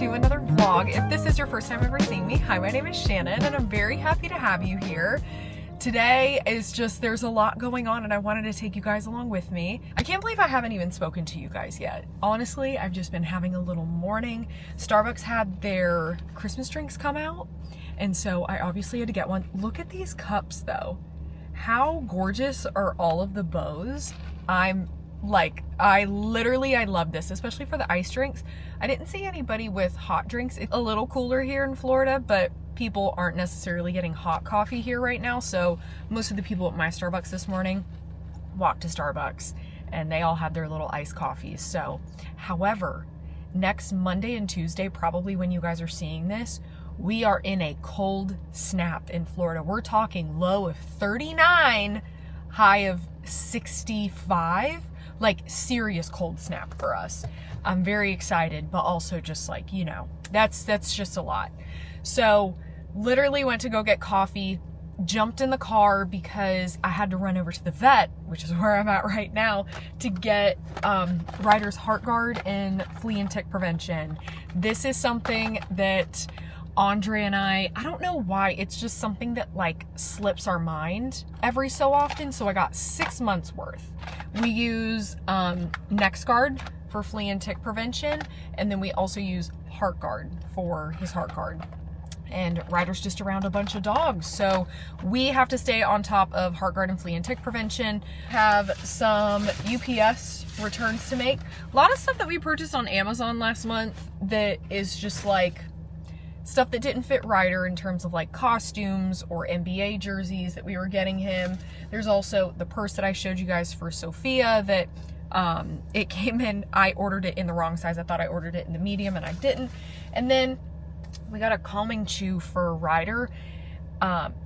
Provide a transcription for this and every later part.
to another vlog. If this is your first time ever seeing me, hi, my name is Shannon and I'm very happy to have you here. Today is just, there's a lot going on and I wanted to take you guys along with me. I can't believe I haven't even spoken to you guys yet. Honestly, I've just been having a little morning. Starbucks had their Christmas drinks come out, and so I obviously had to get one. Look at these cups though. How gorgeous are all of the bows? I love this, especially for the ice drinks. I didn't see anybody with hot drinks. It's a little cooler here in Florida, but people aren't necessarily getting hot coffee here right now. So most of the people at my Starbucks this morning walked to Starbucks and they all had their little iced coffees. So, however, next Monday and Tuesday, probably when you guys are seeing this, we are in a cold snap in Florida. We're talking low of 39, high of 65. Like, serious cold snap for us. I'm very excited, but also just like, you know, that's just a lot. So literally went to go get coffee, jumped in the car because I had to run over to the vet, which is where I'm at right now, to get Ryder's Heartgard and flea and tick prevention. This is something that Andre and I don't know why, it's just something that like slips our mind every so often. So I got 6 months worth. We use NexGard for flea and tick prevention, and then we also use Heartgard for his Heartgard. And Ryder's just around a bunch of dogs, so we have to stay on top of Heartgard and flea and tick prevention. Have some UPS returns to make. A lot of stuff that we purchased on Amazon last month that is just like stuff that didn't fit Ryder in terms of like costumes or NBA jerseys that we were getting him. There's also the purse that I showed you guys for Sophia that it came in, I ordered it in the wrong size. I thought I ordered it in the medium and I didn't. And then we got a calming chew for Ryder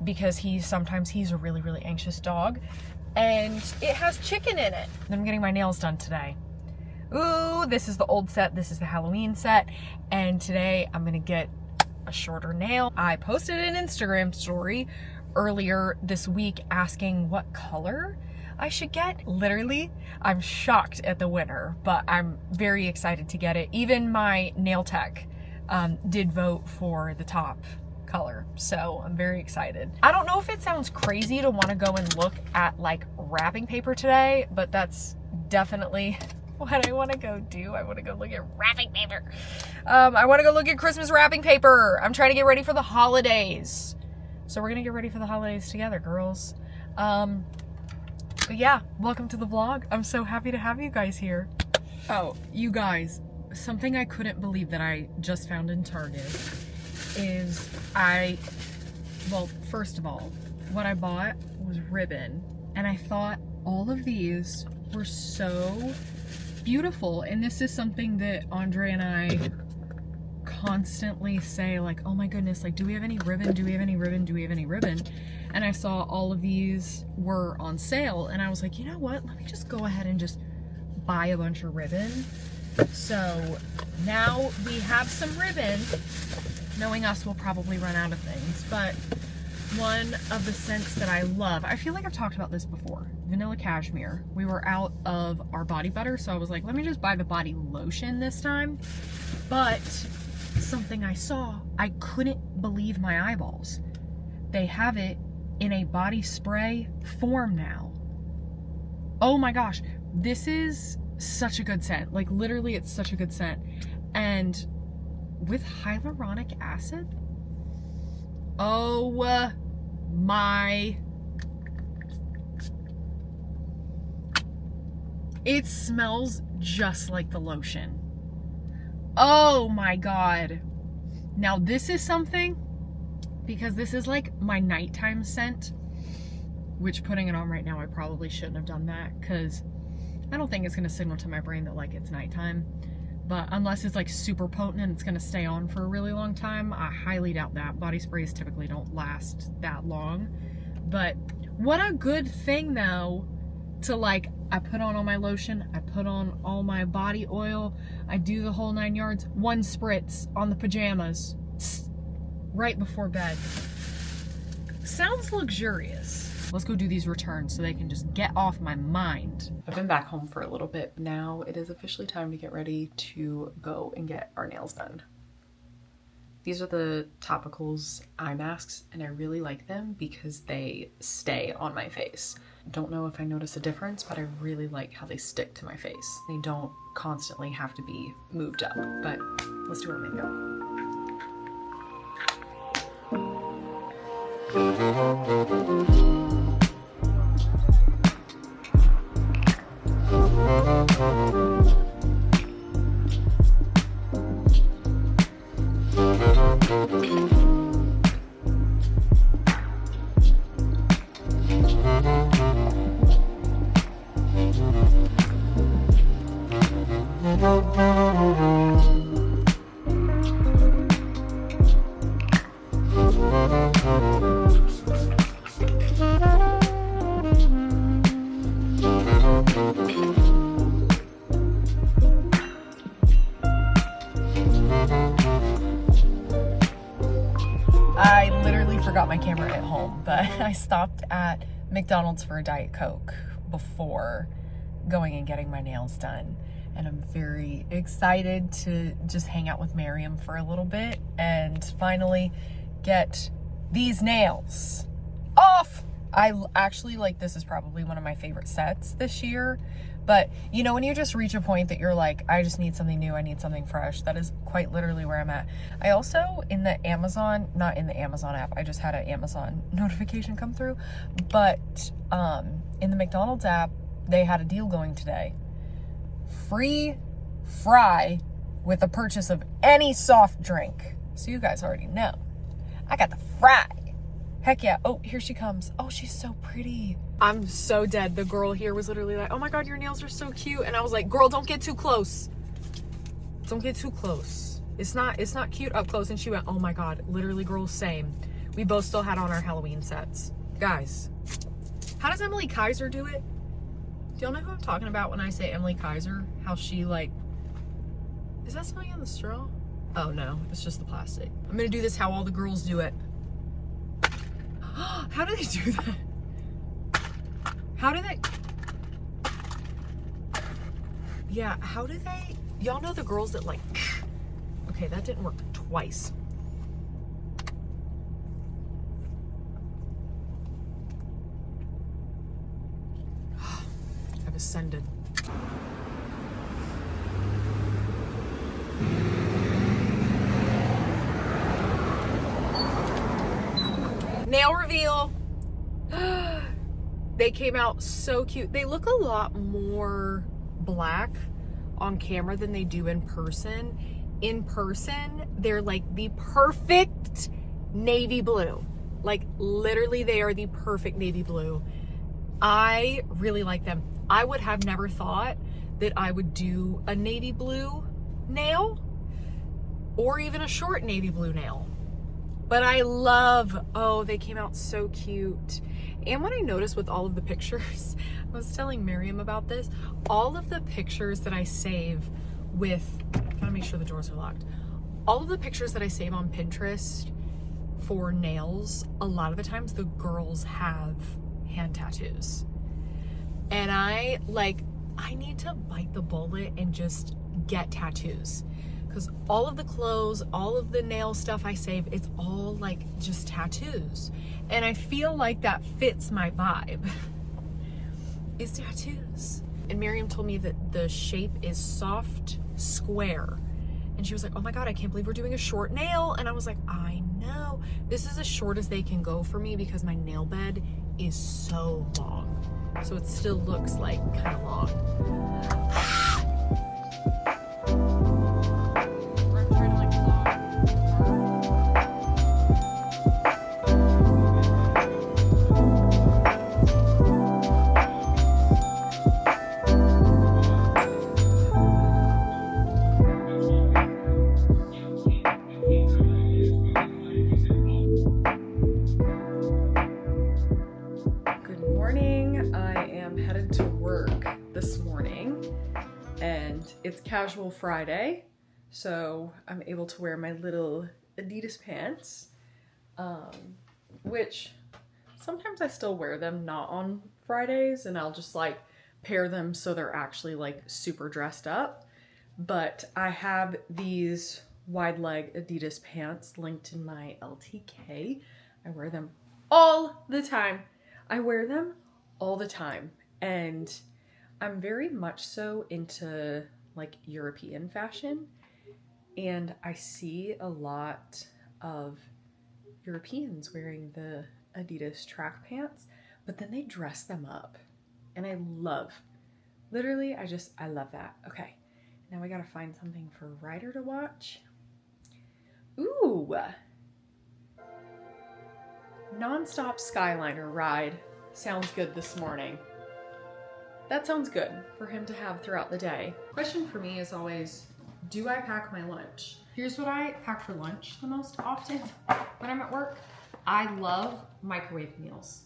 because he's a really, really anxious dog, and it has chicken in it. I'm getting my nails done today. Ooh, this is the old set. This is the Halloween set. And today I'm going to get a shorter nail. I posted an Instagram story earlier this week asking what color I should get. Literally, I'm shocked at the winner, but I'm very excited to get it. Even my nail tech did vote for the top color, so I'm very excited. I don't know if it sounds crazy to want to go and look at like wrapping paper today, but that's definitely what I want to go do. I want to go look at wrapping paper. I want to go look at Christmas wrapping paper. I'm trying to get ready for the holidays. So we're going to get ready for the holidays together, girls. But yeah, welcome to the vlog. I'm so happy to have you guys here. Oh, you guys, something I couldn't believe that I just found in Target is well, first of all, what I bought was ribbon. And I thought all of these were so beautiful, and this is something that Andre and I constantly say, like, oh my goodness, like, do we have any ribbon? Do we have any ribbon? Do we have any ribbon? And I saw all of these were on sale, and I was like, you know what? Let me just go ahead and just buy a bunch of ribbon. So now we have some ribbon. Knowing us, we'll probably run out of things, but one of the scents that I love, I feel like I've talked about this before, vanilla cashmere. We were out of our body butter, so I was like, let me just buy the body lotion this time. But something I saw, I couldn't believe my eyeballs. They have it in a body spray form now. Oh my gosh, this is such a good scent. Like, literally, it's such a good scent. And with hyaluronic acid, oh my, it smells just like the lotion. Oh my God. Now this is something, because this is like my nighttime scent, which putting it on right now, I probably shouldn't have done that because I don't think it's going to signal to my brain that like it's nighttime. But unless it's like super potent and it's going to stay on for a really long time, I highly doubt that. Body sprays typically don't last that long. But what a good thing though to like, I put on all my lotion, I put on all my body oil, I do the whole 9 yards, one spritz on the pajamas right before bed. Sounds luxurious. Let's go do these returns so they can just get off my mind. I've been back home for a little bit. Now it is officially time to get ready to go and get our nails done. These are the Topicals eye masks, and I really like them because they stay on my face. Don't know if I notice a difference, but I really like how they stick to my face. They don't constantly have to be moved up, but let's do our makeup. I literally forgot my camera at home, but I stopped at McDonald's for a Diet Coke before going and getting my nails done. And I'm very excited to just hang out with Miriam for a little bit and finally get these nails off. I actually, like, this is probably one of my favorite sets this year. But, you know, when you just reach a point that you're like, I just need something new, I need something fresh, that is quite literally where I'm at. I also, in the Amazon, not in the Amazon app, I just had an Amazon notification come through, but in the McDonald's app, they had a deal going today. Free fry with the purchase of any soft drink. So you guys already know. I got the fry. Heck yeah. Oh, here she comes. Oh, she's so pretty. I'm so dead. The girl here was literally like, oh my God, your nails are so cute. And I was like, girl, don't get too close. Don't get too close. It's not cute up close. And she went, oh my God, literally, girl, same. We both still had on our Halloween sets. Guys, how does Emily Kaiser do it? Do y'all know who I'm talking about when I say Emily Kaiser? How she, like, is that something on the straw? Oh no, it's just the plastic. I'm gonna do this how all the girls do it. How do they do that? How do they? Yeah, how do they? Y'all know the girls that like, okay, that didn't work twice. I've ascended. Nail reveal. They came out so cute. They look a lot more black on camera than they do in person. In person, they're like the perfect navy blue. Like, literally, they are the perfect navy blue. I really like them. I would have never thought that I would do a navy blue nail or even a short navy blue nail. But I love, oh, they came out so cute. And what I noticed with all of the pictures, I was telling Miriam about this, all of the pictures that I save with, gotta make sure the doors are locked. All of the pictures that I save on Pinterest for nails, a lot of the times the girls have hand tattoos. And I need to bite the bullet and just get tattoos. Because all of the clothes, all of the nail stuff I save, it's all like just tattoos. And I feel like that fits my vibe. Is tattoos. And Miriam told me that the shape is soft square. And she was like, oh my God, I can't believe we're doing a short nail. And I was like, I know. This is as short as they can go for me because my nail bed is so long. So it still looks like kind of long. It's casual Friday, so I'm able to wear my little Adidas pants, which sometimes I still wear them not on Fridays, and I'll just like pair them so they're actually like super dressed up. But I have these wide leg Adidas pants linked in my LTK. I wear them all the time. I wear them all the time. And I'm very much so into like European fashion. And I see a lot of Europeans wearing the Adidas track pants, but then they dress them up. And I love, literally, I love that. Okay, now we gotta find something for Ryder to watch. Ooh, non-stop Skyliner ride sounds good this morning. That sounds good for him to have throughout the day. Question for me is always, do I pack my lunch? Here's what I pack for lunch the most often when I'm at work. I love microwave meals.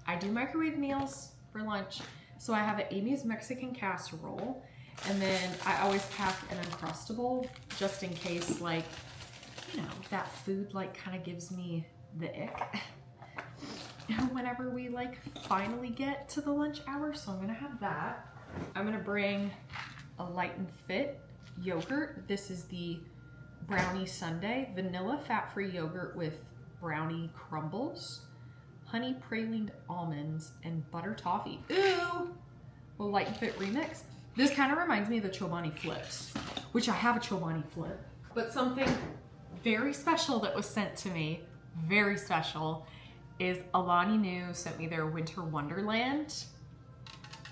I do microwave meals for lunch. So I have an Amy's Mexican casserole, and then I always pack an Uncrustable just in case, like, you know, that food like kind of gives me the ick whenever we like finally get to the lunch hour. So I'm gonna have that. I'm gonna bring a Light and Fit yogurt. This is the brownie sundae, vanilla fat-free yogurt with brownie crumbles, honey pralined almonds, and butter toffee. Ooh, a Light and Fit remix. This kind of reminds me of the Chobani flips, which I have a Chobani flip, but something very special that was sent to me, very special, is Alani Nu sent me their Winter Wonderland.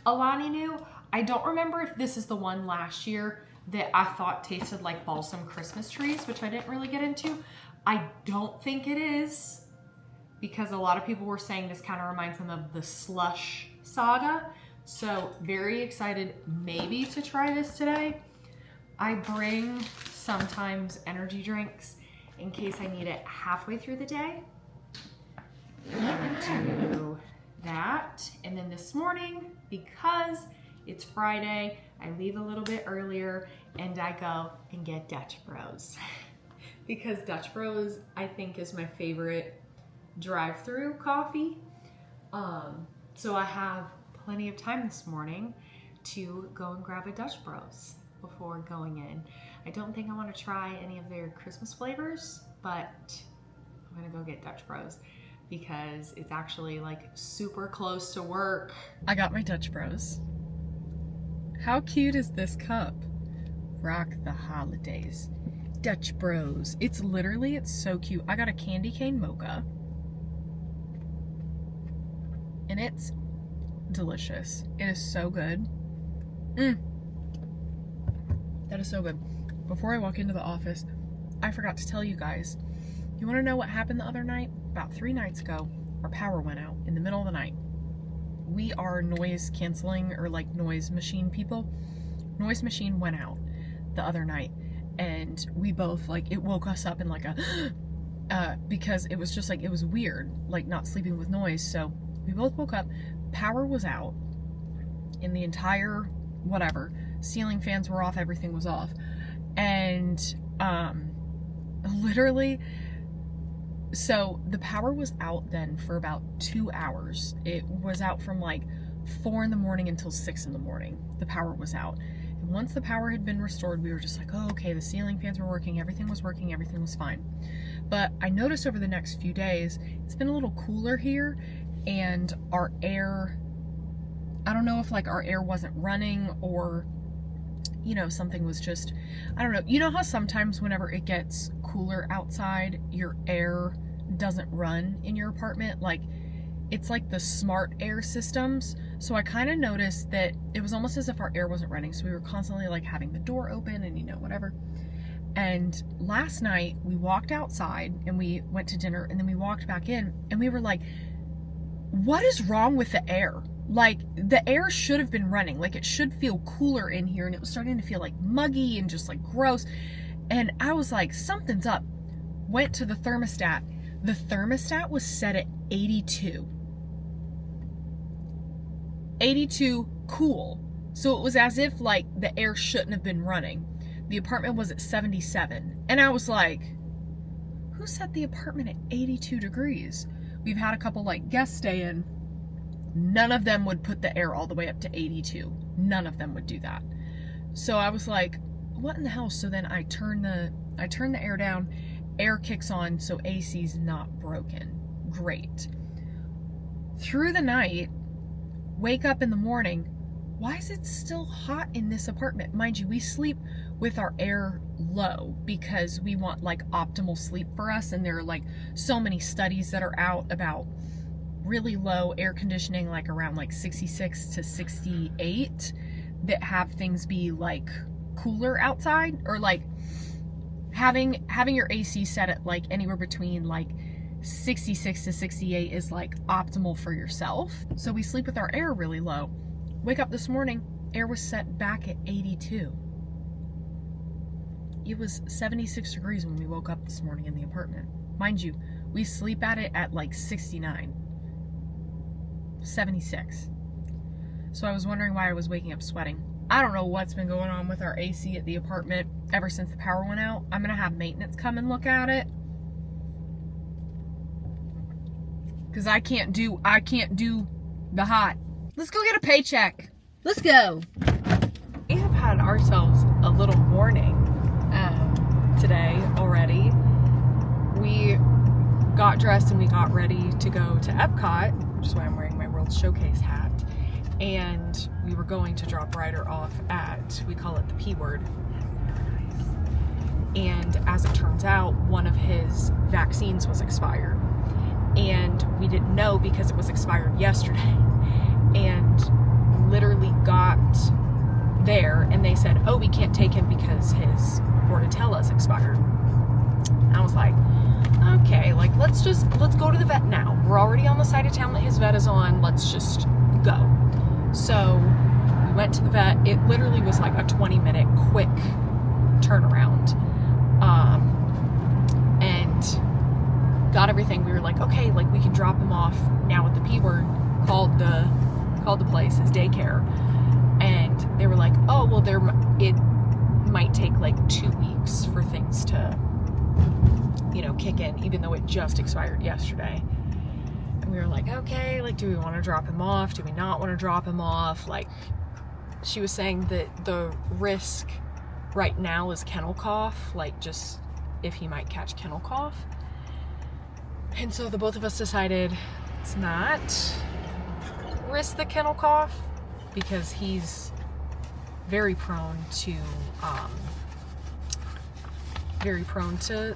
Alani Nu, I don't remember if this is the one last year that I thought tasted like balsam Christmas trees, which I didn't really get into. I don't think it is, because a lot of people were saying this kind of reminds them of the Slush saga. So very excited maybe to try this today. I bring sometimes energy drinks in case I need it halfway through the day. I'm gonna do that. And then this morning, because it's Friday, I leave a little bit earlier and I go and get Dutch Bros. Because Dutch Bros, I think, is my favorite drive-through coffee. So I have plenty of time this morning to go and grab a Dutch Bros before going in. I don't think I want to try any of their Christmas flavors, but I'm gonna go get Dutch Bros because it's actually like super close to work. I got my Dutch Bros. How cute is this cup? Rock the holidays. Dutch Bros. It's so cute. I got a candy cane mocha. And it's delicious. It is so good. That is so good. Before I walk into the office, I forgot to tell you guys. You want to know what happened the other night? About 3 nights ago, our power went out in the middle of the night. We are noise canceling or like noise machine people. Noise machine went out the other night and we both like, it woke us up in like a, because it was just like, it was weird, like not sleeping with noise. So we both woke up, power was out in the entire whatever, ceiling fans were off, everything was off. And literally, so the power was out then for about 2 hours. It was out from like 4 in the morning until 6 in the morning. The power was out. And once the power had been restored, we were just like, oh, okay, the ceiling fans were working, everything was fine. But I noticed over the next few days, it's been a little cooler here and our air, I don't know if like our air wasn't running or, you know, something was just, I don't know. You know how sometimes whenever it gets cooler outside, your air doesn't run in your apartment? Like, it's like the smart air systems. So I kind of noticed that it was almost as if our air wasn't running. So we were constantly like having the door open and, you know, whatever. And last night we walked outside and we went to dinner and then we walked back in and we were like, what is wrong with the air? Like, the air should have been running. Like, it should feel cooler in here. And it was starting to feel like muggy and just like gross. And I was like, something's up. Went to the thermostat. The thermostat was set at 82. 82 cool. So it was as if like the air shouldn't have been running. The apartment was at 77. And I was like, who set the apartment at 82 degrees? We've had a couple like guests stay in. None of them would put the air all the way up to 82. None of them would do that. So I was like, what in the hell? So then I I turn the air down, air kicks on, so AC's not broken. Great. Through the night, wake up in the morning, why is it still hot in this apartment? Mind you, we sleep with our air low because we want like optimal sleep for us, and there are like so many studies that are out about really low air conditioning, like around like 66 to 68, that have things be like cooler outside, or like having your AC set at like anywhere between like 66 to 68 is like optimal for yourself. So we sleep with our air really low. Wake up this morning, air was set back at 82. It was 76 degrees when we woke up this morning in the apartment. Mind you, we sleep at it at like 69, 76. So I was wondering why I was waking up sweating. I don't know what's been going on with our AC at the apartment ever since the power went out. I'm gonna have maintenance come and look at it, because I can't do the hot. Let's go get a paycheck. Let's go. We have had ourselves a little morning today already. We got dressed and we got ready to go to Epcot, which is why I'm wearing my World Showcase hat. And we were going to drop Ryder off at, we call it the P word. And as it turns out, one of his vaccines was expired. And we didn't know because it was expired yesterday. And literally got there and they said, oh, we can't take him because his Bordetella expired. And I was like, okay, like let's go to the vet now. We're already on the side of town that his vet is on. Let's just go. So we went to the vet. It literally was like a 20-minute quick turnaround. And got everything. We were like, okay, like we can drop him off now at the P word, called the place his daycare. And they were like, oh, well, it might take like 2 weeks for things to, kick in, even though it just expired yesterday. And we were like, okay, like, do we want to drop him off? Do we not want to drop him off? Like, she was saying that the risk right now is kennel cough, like just if he might catch kennel cough. And so the both of us decided let's not risk the kennel cough, because he's very prone to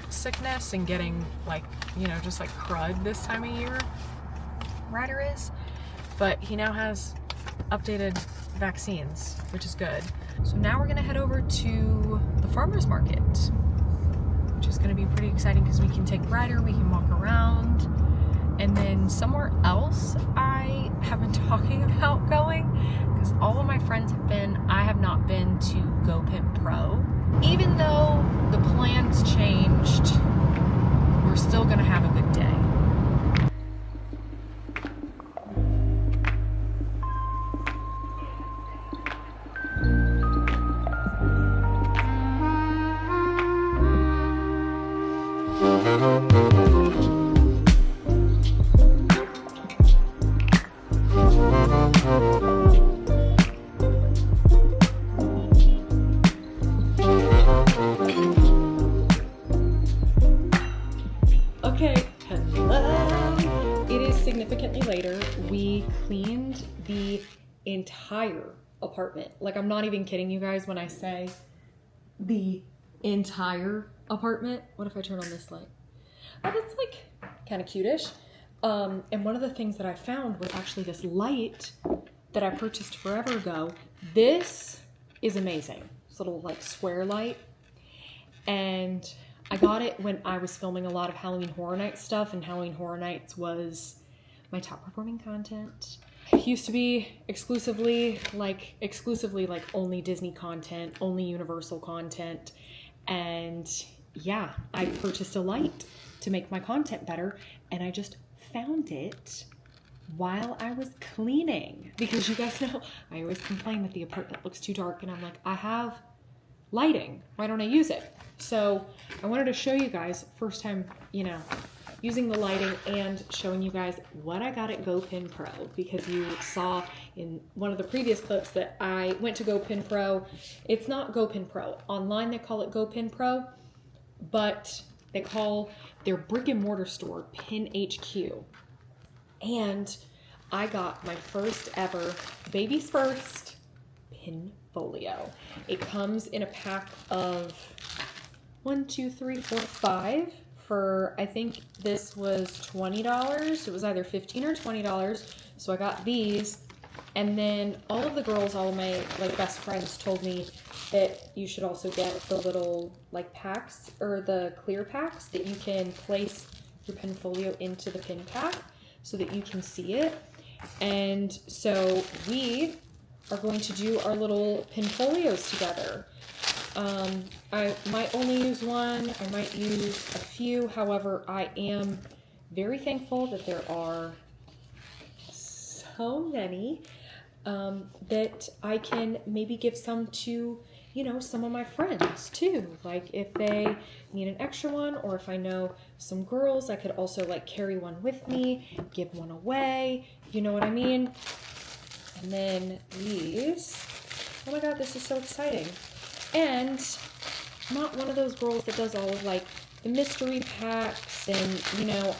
sickness and getting like, just like crud this time of year. Ryder is. But he now has updated vaccines, which is good. So now we're gonna head over to the farmer's market, which is gonna be pretty exciting because we can take Ryder, we can walk around. And then somewhere else I have been talking about going, because all of my friends have been, I have not been to GoPin Pro. Even though the plans changed, we're still gonna have a good day. Okay, hello. It is significantly later. We cleaned the entire apartment. Like, I'm not even kidding you guys when I say the entire apartment. What if I turn on this light? Oh, that's like kind of cutish. And one of the things that I found was actually this light that I purchased forever ago. This is amazing. This little like square light. And I got it when I was filming a lot of Halloween Horror Nights stuff, and Halloween Horror Nights was my top performing content. It used to be exclusively like only Disney content, only Universal content. And yeah, I purchased a light to make my content better, and I just found it while I was cleaning, because you guys know I always complain that the apartment looks too dark, and I'm like, I have lighting, why don't I use it? So I wanted to show you guys, first time, using the lighting and showing you guys what I got at GoPin Pro, because you saw in one of the previous clips that I went to GoPin Pro. It's not GoPin Pro. Online they call it GoPin Pro, but they call their brick and mortar store Pin HQ. And I got my first ever, baby's first, pin folio. It comes in a pack of 1, 2, 3, 4, 5 for, I think this was $20. It was either $15 or $20. So I got these. And then all of the girls, all of my like best friends told me that you should also get the little like packs or the clear packs that you can place your pin folio into the pin pack so that you can see it. And so we are going to do our little pin folios together. I might only use one, I might use a few. However, I am very thankful that there are so many that I can maybe give some to, you know, some of my friends too. Like if they need an extra one, or if I know some girls, I could also like carry one with me, give one away, you know what I mean? And then these, oh my God, this is so exciting. And I'm not one of those girls that does all of like the mystery packs and, you know,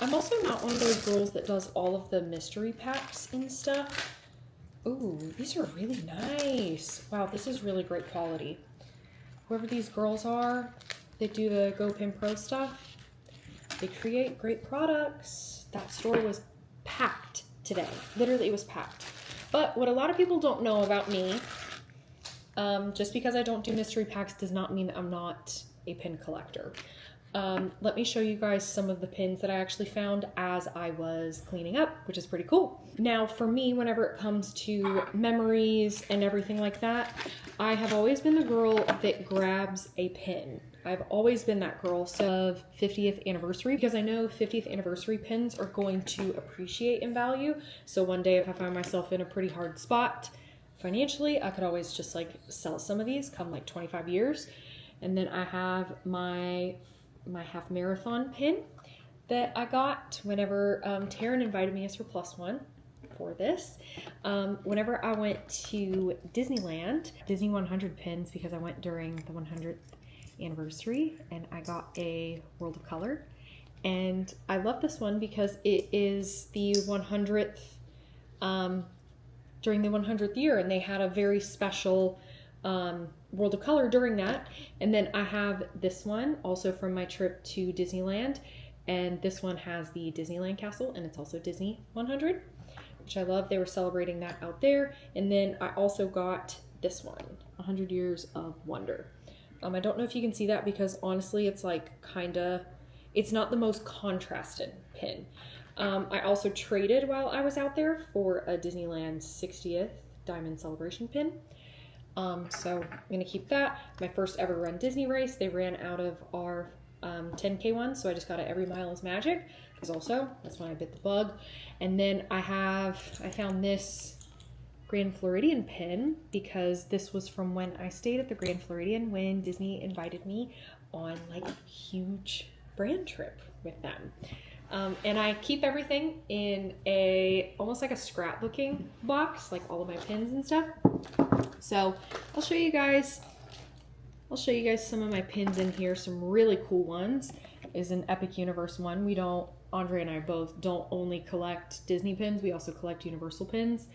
I'm also not one of those girls that does all of the mystery packs and stuff. Ooh, these are really nice. Wow, this is really great quality. Whoever these girls are that do the Go Pin Pro stuff, they create great products. That store was packed today. Literally, it was packed. But what a lot of people don't know about me, just because I don't do mystery packs does not mean that I'm not a pin collector. Let me show you guys some of the pins that I actually found as I was cleaning up, which is pretty cool. Now for me, whenever it comes to memories and everything like that, I have always been the girl that grabs a pin. I've always been that girl. So of 50th anniversary, because I know 50th anniversary pins are going to appreciate in value. So one day if I find myself in a pretty hard spot financially, I could always just like sell some of these come like 25 years. And then I have my half marathon pin that I got whenever Taryn invited me as her +1 for this. Whenever I went to Disneyland, Disney 100 pins, because I went during the 100th anniversary and I got a World of Color. And I love this one because it is the 100th, during the 100th year, and they had a very special World of Color during that. And then I have this one also from my trip to Disneyland, and this one has the Disneyland castle and it's also Disney 100, which I love. They were celebrating that out there. And then I also got this one, 100 Years of Wonder. I don't know if you can see that because honestly it's like it's not the most contrasted pin. I also traded while I was out there for a Disneyland 60th Diamond Celebration pin. So I'm gonna keep that. My first ever Run Disney race, they ran out of our 10K one, so I just got it Every Mile is Magic, because also that's when I bit the bug. And then I found this Grand Floridian pin because this was from when I stayed at the Grand Floridian when Disney invited me on like a huge brand trip with them. And I keep everything in almost like a scrapbooking box, like all of my pins and stuff. So I'll show you guys some of my pins in here. Some really cool ones is an Epic Universe one. Andre and I both don't only collect Disney pins, we also collect Universal pins.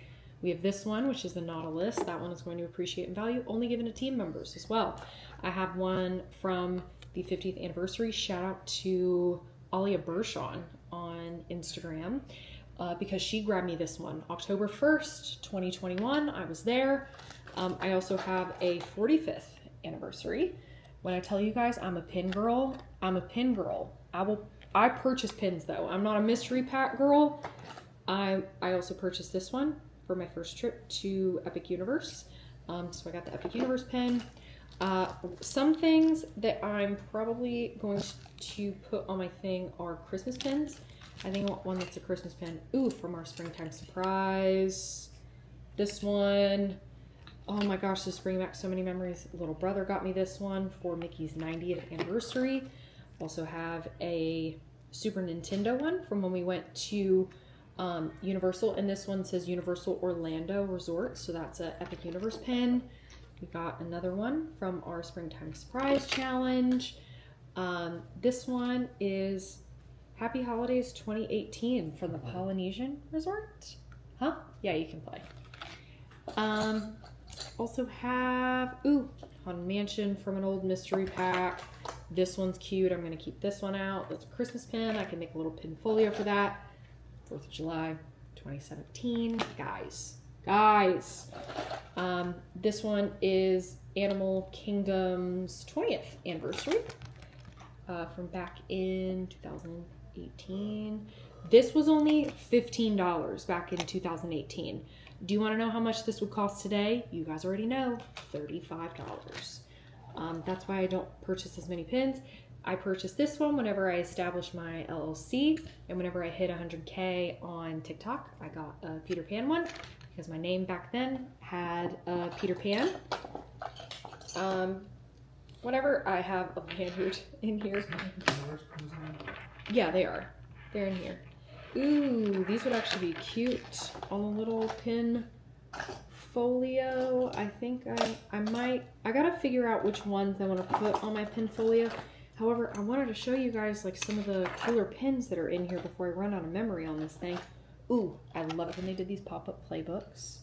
We have this one, which is the Nautilus. That one is going to appreciate in value, only given to team members as well. I have one from the 50th anniversary. Shout out to Alia Bershon on Instagram because she grabbed me this one. October 1st, 2021, I was there. I also have a 45th anniversary. When I tell you guys I'm a pin girl, I'm a pin girl. I purchase pins though. I'm not a mystery pack girl. I also purchased this one for my first trip to Epic Universe. So I got the Epic Universe pin. Some things that I'm probably going to put on my thing are Christmas pins. I think I want one that's a Christmas pin. Ooh, from our springtime surprise. This one. Oh my gosh, this brings back so many memories. Little brother got me this one for Mickey's 90th anniversary. Also have a Super Nintendo one from when we went to Universal, and this one says Universal Orlando Resort, so that's a Epic Universe pin. We got another one from our Springtime Surprise Challenge. This one is Happy Holidays 2018 from the Polynesian Resort. Huh? Yeah, you can play. Also have, Haunted Mansion from an old mystery pack. This one's cute. I'm going to keep this one out. That's a Christmas pin. I can make a little pin folio for that. 4th of July, 2017. Guys. This one is Animal Kingdom's 20th anniversary from back in 2018. This was only $15 back in 2018. Do you want to know how much this would cost today? You guys already know, $35. That's why I don't purchase as many pins. I purchased this one whenever I established my LLC, and whenever I hit 100K on TikTok, I got a Peter Pan one because my name back then had Peter Pan. Whatever, I have a lanyard in here. Yeah, they are. They're in here. Ooh, these would actually be cute on a little pin folio. I think I gotta figure out which ones I want to put on my pin folio. However, I wanted to show you guys like some of the cooler pins that are in here before I run out of memory on this thing. Ooh, I love it when they did these pop-up playbooks.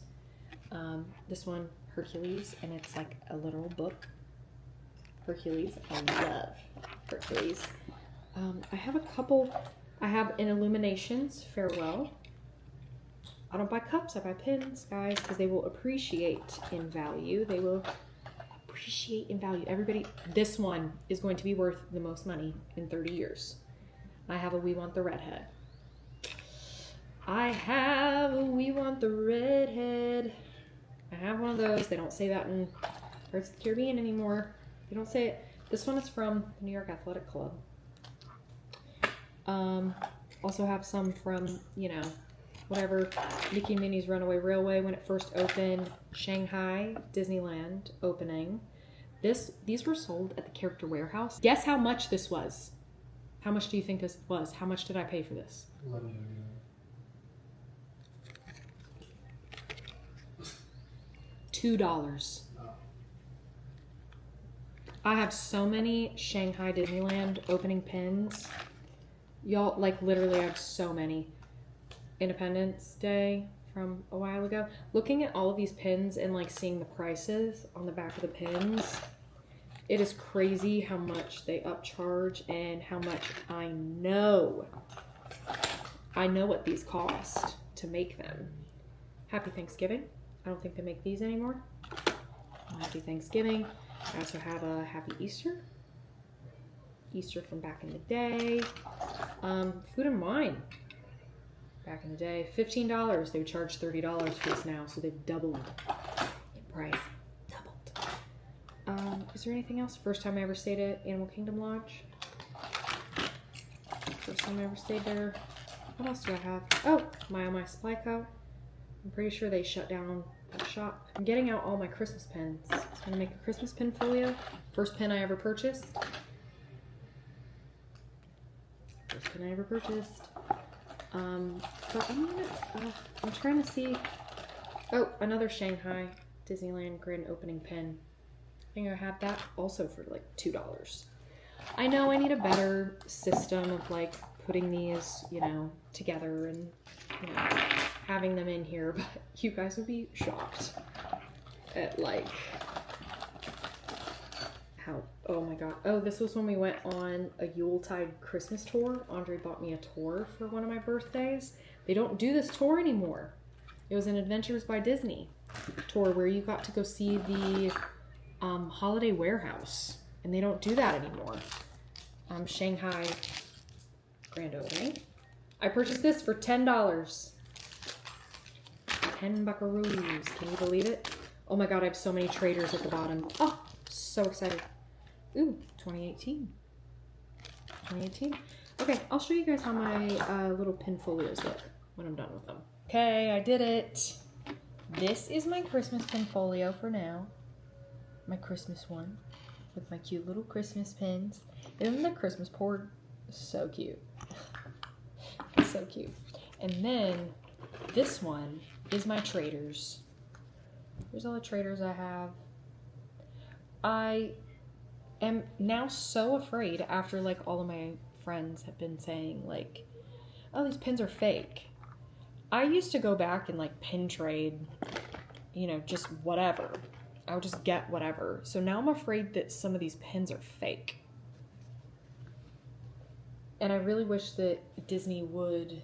This one, Hercules, and it's like a literal book. Hercules, I love Hercules. I have a couple. I have an Illuminations Farewell. I don't buy cups, I buy pins, guys, because they will appreciate in value. They will appreciate in value. Everybody, this one is going to be worth the most money in 30 years. I have a We Want the Redhead. I have a We Want the Redhead. I have one of those. They don't say that in Pirates of the Caribbean anymore. They don't say it. This one is from the New York Athletic Club. Also have some from, you know, whatever, Mickey and Minnie's Runaway Railway when it first opened, Shanghai Disneyland opening. These were sold at the Character Warehouse. Guess how much this was? How much do you think this was? How much did I pay for this? $2. I have so many Shanghai Disneyland opening pins. Y'all, like literally I have so many. Independence Day from a while ago. Looking at all of these pins and like seeing the prices on the back of the pins, it is crazy how much they upcharge and how much I know what these cost to make them. Happy Thanksgiving. I don't think they make these anymore. Happy Thanksgiving. I also have a Happy Easter. Easter from back in the day. Food and Wine. Back in the day, $15. They would charge $30 for this now, so they've doubled in price. Doubled. Is there anything else? First time I ever stayed at Animal Kingdom Lodge. First time I ever stayed there. What else do I have? Oh, my Supply Co. I'm pretty sure they shut down that shop. I'm getting out all my Christmas pins. So I'm gonna make a Christmas pin folio. First pin I ever purchased. But I'm trying to see. Oh, another Shanghai Disneyland grand opening pin. I think I had that also for like $2. I know I need a better system of like putting these, you know, together and, you know, having them in here, but you guys would be shocked at like how, oh my god. Oh, this was when we went on a Yuletide Christmas tour. Andre bought me a tour for one of my birthdays. They don't do this tour anymore. It was an Adventures by Disney tour where you got to go see the Holiday Warehouse, and they don't do that anymore. Shanghai grand opening. I purchased this for $10. 10 buckaroos. Can you believe it? Oh my god, I have so many traders at the bottom. Oh, so excited. Ooh, 2018. 2018. Okay, I'll show you guys how my little pin folios look when I'm done with them. Okay, I did it. This is my Christmas pin folio for now. My Christmas one with my cute little Christmas pins. Isn't the Christmas board so cute? So cute. And then this one is my traders. Here's all the traders I have. I am now so afraid after like all of my friends have been saying like, oh, these pins are fake. I used to go back and like pin trade, you know, just whatever. I would just get whatever. So now I'm afraid that some of these pins are fake. And I really wish that Disney would,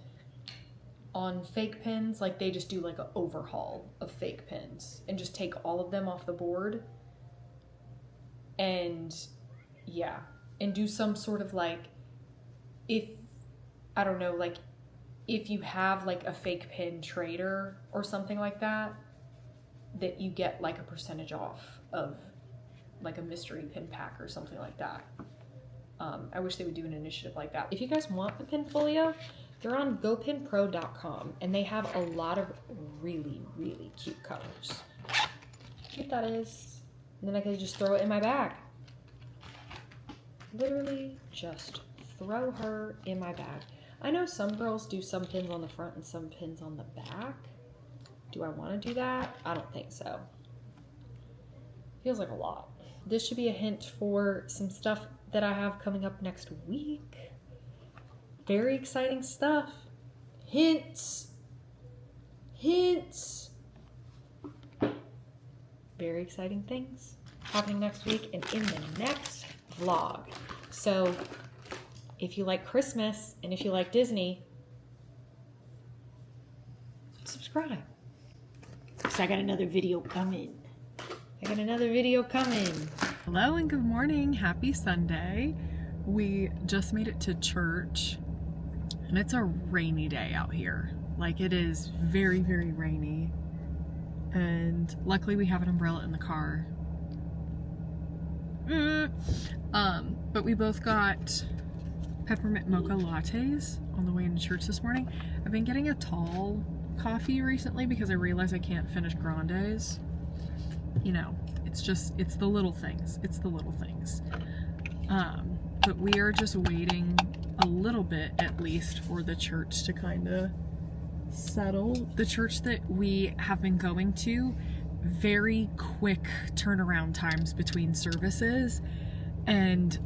on fake pins, like they just do like an overhaul of fake pins and just take all of them off the board. And yeah, and do some sort of like, if, I don't know, like if you have like a fake pin trader or something like that, that you get like a percentage off of like a mystery pin pack or something like that. I wish they would do an initiative like that. If you guys want the Pinfolio, they're on gopinpro.com and they have a lot of really, really cute colors. Cute that is. And then I can just throw it in my bag. Literally just throw her in my bag. I know some girls do some pins on the front and some pins on the back. Do I want to do that? I don't think so. Feels like a lot. This should be a hint for some stuff that I have coming up next week. Very exciting stuff. Hints. Hints. Very exciting things happening next week and in the next vlog. So if you like Christmas and if you like Disney, subscribe. So I got another video coming. Hello and good morning. Happy Sunday. We just made it to church and it's a rainy day out here. Like it is very, very rainy. And luckily we have an umbrella in the car. But we both got peppermint mocha lattes on the way into church this morning. I've been getting a tall coffee recently because I realize I can't finish grandes. You know, it's the little things. But we are just waiting a little bit at least for the church to kind of settle. The church that we have been going to, very quick turnaround times between services, and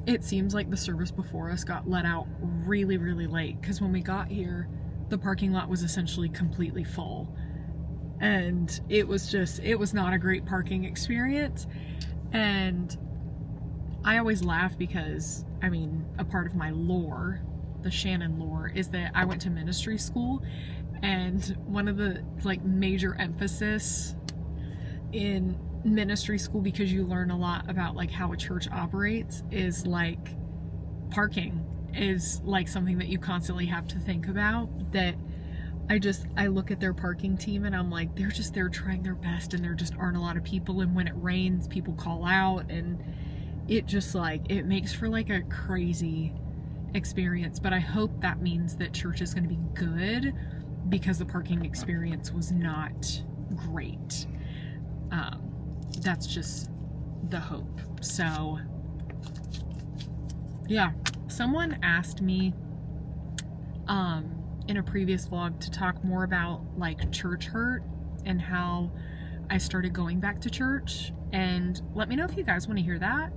it seems like the service before us got let out really, really late because when we got here, the parking lot was essentially completely full. And it was not a great parking experience. And I always laugh because, I mean, a part of my lore, the Shannon lore, is that I went to ministry school, and one of the like major emphasis in ministry school, because you learn a lot about like how a church operates, is like parking is like something that you constantly have to think about. That I look at their parking team and I'm like, they're trying their best and there just aren't a lot of people, and when it rains people call out, and it just like, it makes for like a crazy experience. But I hope that means that church is going to be good because the parking experience was not great. That's just the hope. So yeah, someone asked me in a previous vlog to talk more about like church hurt and how I started going back to church, and let me know if you guys want to hear that,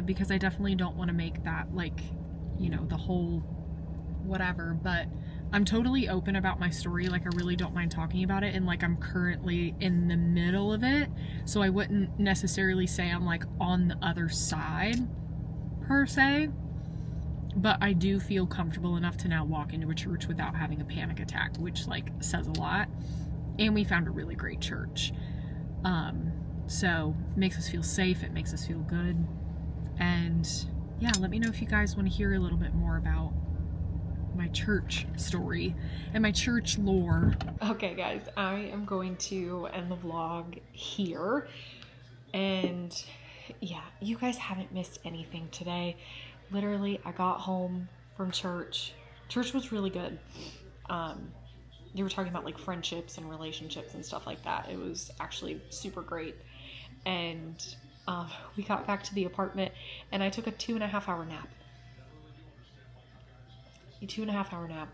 because I definitely don't want to make that like, you know, the whole whatever, but I'm totally open about my story. Like I really don't mind talking about it, and like I'm currently in the middle of it, so I wouldn't necessarily say I'm like on the other side per se, but I do feel comfortable enough to now walk into a church without having a panic attack, which like says a lot. And we found a really great church, so it makes us feel safe, it makes us feel good. And yeah, let me know if you guys want to hear a little bit more about my church story and my church lore. Okay guys, I am going to end the vlog here, and yeah, you guys haven't missed anything today. Literally, I got home from church. Church was really good. You were talking about like friendships and relationships and stuff like that. It was actually super great. And we got back to the apartment and I took a 2.5 hour nap. A 2.5 hour nap.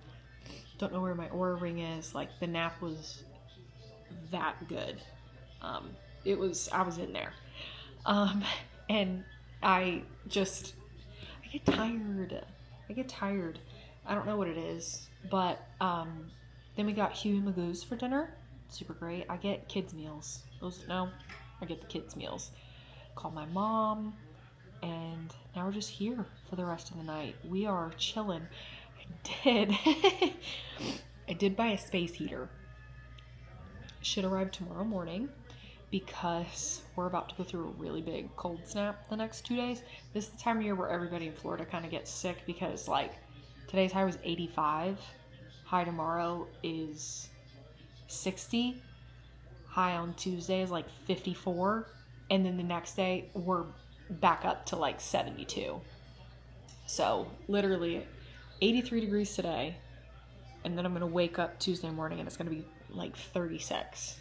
Don't know where my Oura ring is. Like, the nap was that good. I was in there. And I get tired. I get tired. I don't know what it is, but then we got Huey Magoo's for dinner. Super great. I get kids meals. I get the kids meals. Call my mom, and now we're just here for the rest of the night. We are chilling. I did buy a space heater. Should arrive tomorrow morning because we're about to go through a really big cold snap the next 2 days. This is the time of year where everybody in Florida kind of gets sick because, like, today's high was 85. High tomorrow is 60. High on Tuesday is like 54. And then the next day, we're back up to like 72. So, literally 83 degrees today. And then I'm going to wake up Tuesday morning and it's going to be like 36.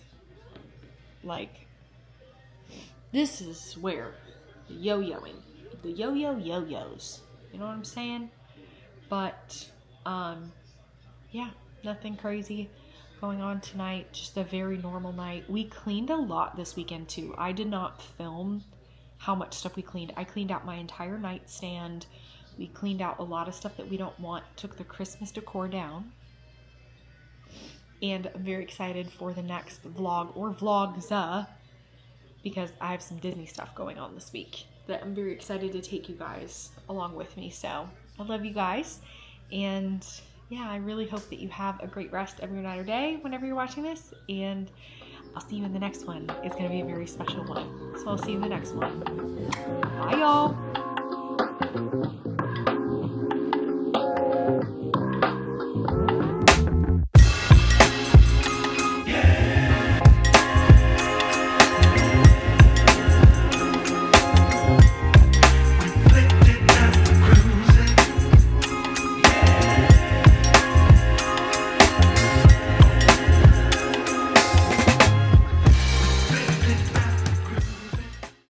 Like, this is where the yo-yoing, the yo-yos, you know what I'm saying? But, yeah, nothing crazy going on tonight, just a very normal night. We cleaned a lot this weekend too. I did not film how much stuff we cleaned. I cleaned out my entire nightstand. We cleaned out a lot of stuff that we don't want, took the Christmas decor down. And I'm very excited for the next vlog or vlogs because I have some Disney stuff going on this week that I'm very excited to take you guys along with me. So I love you guys, and yeah, I really hope that you have a great rest of your night or day whenever you're watching this, and I'll see you in the next one. It's going to be a very special one, so I'll see you in the next one. Bye, y'all.